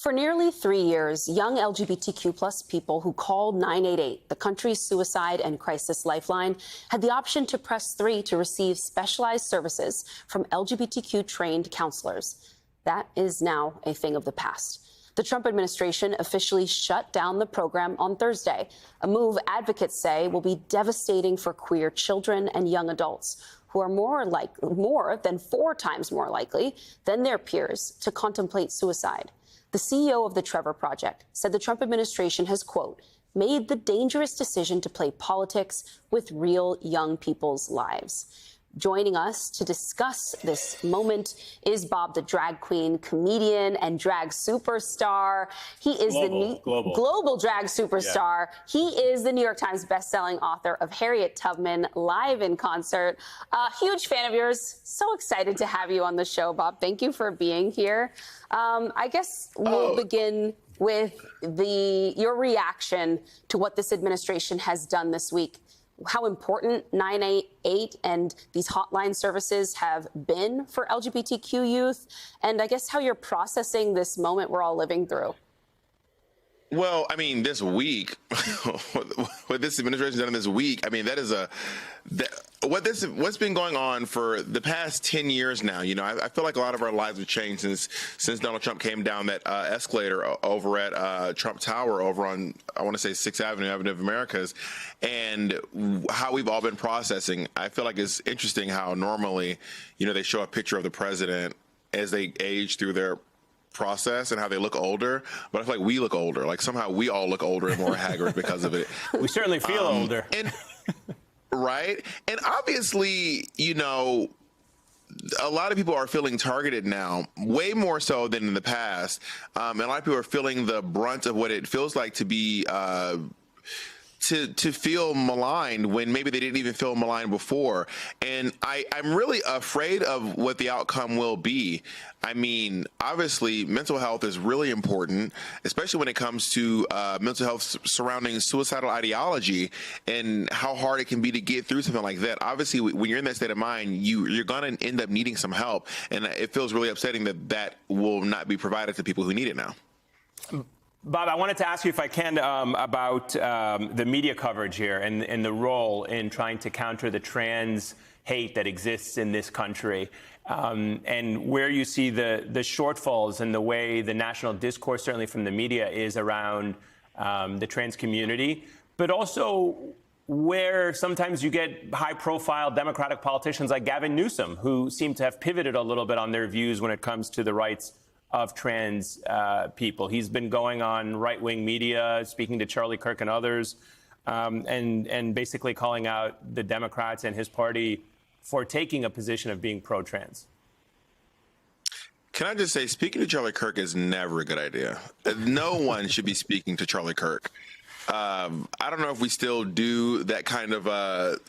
For nearly 3 years, young LGBTQ plus people who called 988, the country's suicide and crisis lifeline, had the option to press 3 to receive specialized services from LGBTQ trained counselors. That is now a thing of the past. The Trump administration officially shut down the program on Thursday, a move advocates say will be devastating for queer children and young adults who are more than 4 times more likely than their peers to contemplate suicide. The CEO of the Trevor Project said the Trump administration has, quote, made the dangerous decision to play politics with real young people's lives. Joining us to discuss this moment is Bob, the drag queen, comedian, and drag superstar. He is global drag superstar. Yeah. He is the New York Times bestselling author of Harriet Tubman Live in Concert. Huge fan of yours. So excited to have you on the show, Bob. Thank you for being here. I guess we'll begin with your reaction to what this administration has done this week. How important 988 and these hotline services have been for LGBTQ youth, and I guess how you're processing this moment we're all living through. Well, I mean, this week, what this administration has done this week, I mean, what's been going on for the past 10 years now. You know, I feel like a lot of our lives have changed since Donald Trump came down that escalator over at Trump Tower over on, I want to say, 6th Avenue, Avenue of Americas, and how we've all been processing. I feel like it's interesting how normally, you know, they show a picture of the president as they age through their process and how they look older, but I feel like we look older. Like somehow we all look older and more haggard because of it. We certainly feel older. Right? And obviously, you know, a lot of people are feeling targeted now, way more so than in the past. And a lot of people are feeling the brunt of what it feels like to be to feel maligned when maybe they didn't even feel maligned before. And I'm really afraid of what the outcome will be. I mean, obviously, mental health is really important, especially when it comes to mental health surrounding suicidal ideology and how hard it can be to get through something like that. Obviously, when you're in that state of mind, you're going to end up needing some help. And it feels really upsetting that will not be provided to people who need it now. Bob, I wanted to ask you, if I can, about the media coverage here and the role in trying to counter the trans hate that exists in this country, and where you see the shortfalls in the way the national discourse, certainly from the media, is around the trans community, but also where sometimes you get high-profile Democratic politicians like Gavin Newsom, who seem to have pivoted a little bit on their views when it comes to the rights of trans people. He's been going on right-wing media, speaking to Charlie Kirk and others, and basically calling out the Democrats and his party for taking a position of being pro-trans. Can I just say, speaking to Charlie Kirk is never a good idea. No one should be speaking to Charlie Kirk. I don't know if we still do that kind of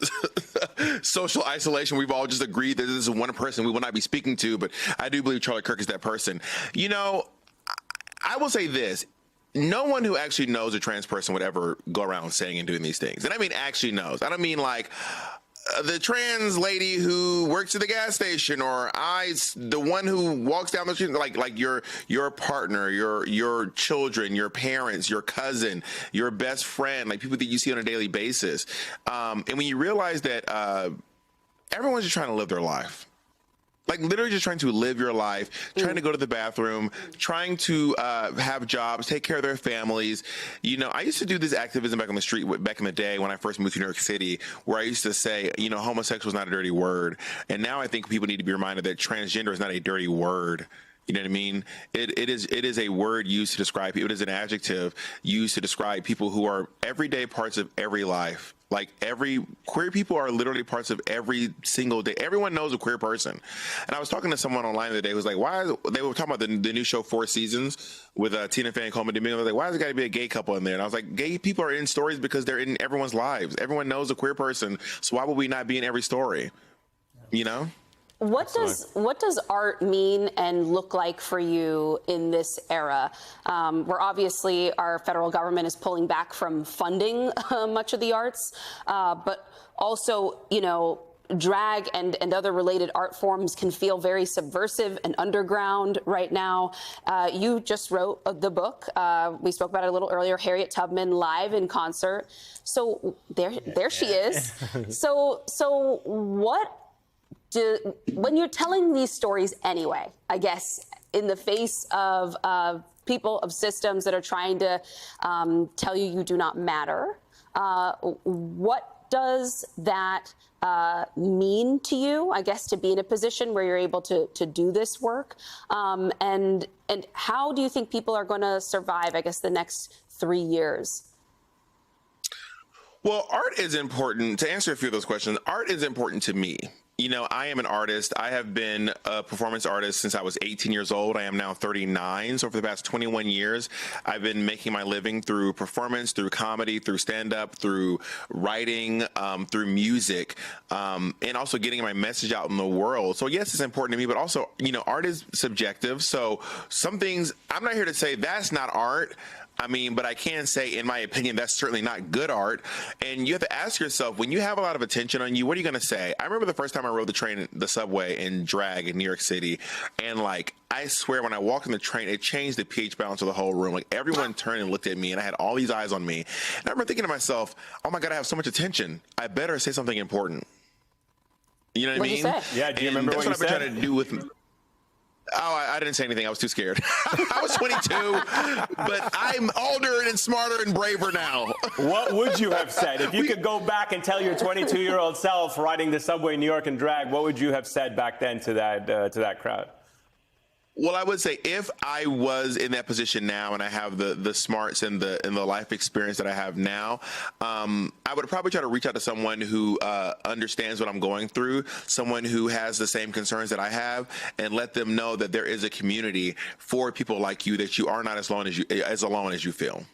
social isolation. We've all just agreed that this is one person we will not be speaking to, but I do believe Charlie Kirk is that person. You know, I will say this. No one who actually knows a trans person would ever go around saying and doing these things. And I mean actually knows. I don't mean like the trans lady who works at the gas station, or the one who walks down the street, like your partner, your children, your parents, your cousin, your best friend, like people that you see on a daily basis. And when you realize that everyone's just trying to live their life. Like literally just trying to live your life, trying to go to the bathroom, trying to have jobs, take care of their families. You know, I used to do this activism back on the street back in the day when I first moved to New York City, where I used to say, you know, homosexual is not a dirty word. And now I think people need to be reminded that transgender is not a dirty word. You know what I mean? It is a word used to describe people. It is an adjective used to describe people who are everyday parts of every life. Like queer people are literally parts of every single day. Everyone knows a queer person. And I was talking to someone online the other day who was like, they were talking about the new show 4 Seasons with Tina Fey and Coleman Domingo. I was like, why has it got to be a gay couple in there? And I was like, gay people are in stories because they're in everyone's lives. Everyone knows a queer person. So why would we not be in every story? You know? What does art mean and look like for you in this era, where obviously our federal government is pulling back from funding much of the arts, but also, you know, drag and other related art forms can feel very subversive and underground right now. You just wrote the book. We spoke about it a little earlier, Harriet Tubman live in concert. So there she is. So what when you're telling these stories anyway, I guess, in the face of people, of systems that are trying to tell you you do not matter, what does that mean to you, I guess, to be in a position where you're able to do this work? And how do you think people are going to survive, I guess, the next 3 years? Well, art is important. To answer a few of those questions, art is important to me. You know, I am an artist. I have been a performance artist since I was 18 years old. I am now 39. So for the past 21 years, I've been making my living through performance, through comedy, through stand-up, through writing, through music, and also getting my message out in the world. So yes, it's important to me, but also, you know, art is subjective. So some things, I'm not here to say that's not art. I mean, but I can say, in my opinion, that's certainly not good art. And you have to ask yourself, when you have a lot of attention on you, what are you going to say? I remember the first time I rode the subway in drag in New York City. And like, I swear, when I walked in the train, it changed the pH balance of the whole room. Like, everyone turned and looked at me, and I had all these eyes on me. And I remember thinking to myself, oh my God, I have so much attention. I better say something important. You know what I mean? What'd you say? Yeah, do you remember what you said? That's what I've been trying to do with... Oh, I didn't say anything. I was too scared. I was 22, but I'm older and smarter and braver now. What would you have said? If you could go back and tell your 22-year-old self riding the subway in New York in drag, what would you have said back then to that crowd? Well, I would say if I was in that position now and I have the smarts and the life experience that I have now, I would probably try to reach out to someone who understands what I'm going through, someone who has the same concerns that I have, and let them know that there is a community for people like you, that you are not as alone as you feel.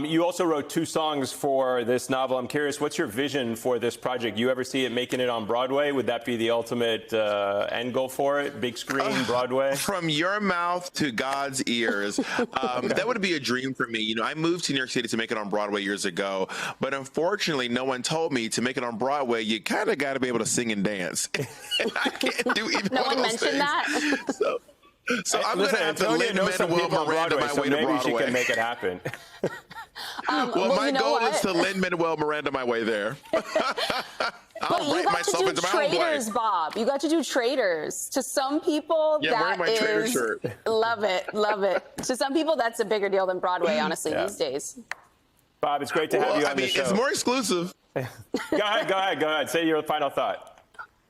You also wrote 2 songs for this novel. I'm curious, what's your vision for this project? You ever see it making it on Broadway? Would that be the ultimate end goal for it? Big screen, Broadway? From your mouth to God's ears. That would be a dream for me. You know, I moved to New York City to make it on Broadway years ago, but unfortunately, no one told me to make it on Broadway, you kind of got to be able to sing and dance. And I can't do either No one one of those mentioned things. that? So I'm going to have to Lin-Manuel Miranda my way to maybe Broadway. she can make it happen. Well, my goal is to Lin-Manuel Miranda my way there. I'll write myself into my own play. Traitors, Bob. You got to do Traitors. To some people, Yeah, wearing my Traitor shirt. Love it, love it. To some people, that's a bigger deal than Broadway, honestly, these days. Bob, it's great to have you on the show. It's more exclusive. Go ahead. Say your final thought.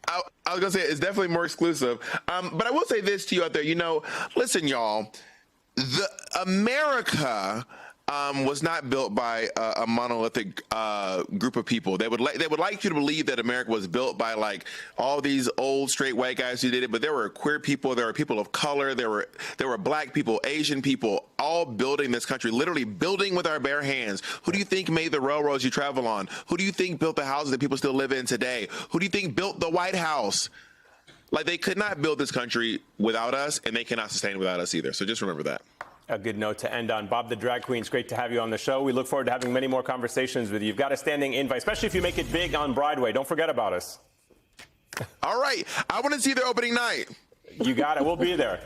I was going to say it's definitely more exclusive. But I will say this to you out there. You know, listen, y'all, America was not built by a monolithic group of people. They would like you to believe that America was built by like all these old straight white guys who did it, but there were queer people, there were people of color, there were black people, Asian people, all building this country, literally building with our bare hands. Who do you think made the railroads you travel on? Who do you think built the houses that people still live in today? Who do you think built the White House? Like, they could not build this country without us, and they cannot sustain it without us either. So just remember that. A good note to end on. Bob the Drag Queen, it's great to have you on the show. We look forward to having many more conversations with you. You've got a standing invite, especially if you make it big on Broadway. Don't forget about us. All right. I want to see their opening night. You got it. We'll be there.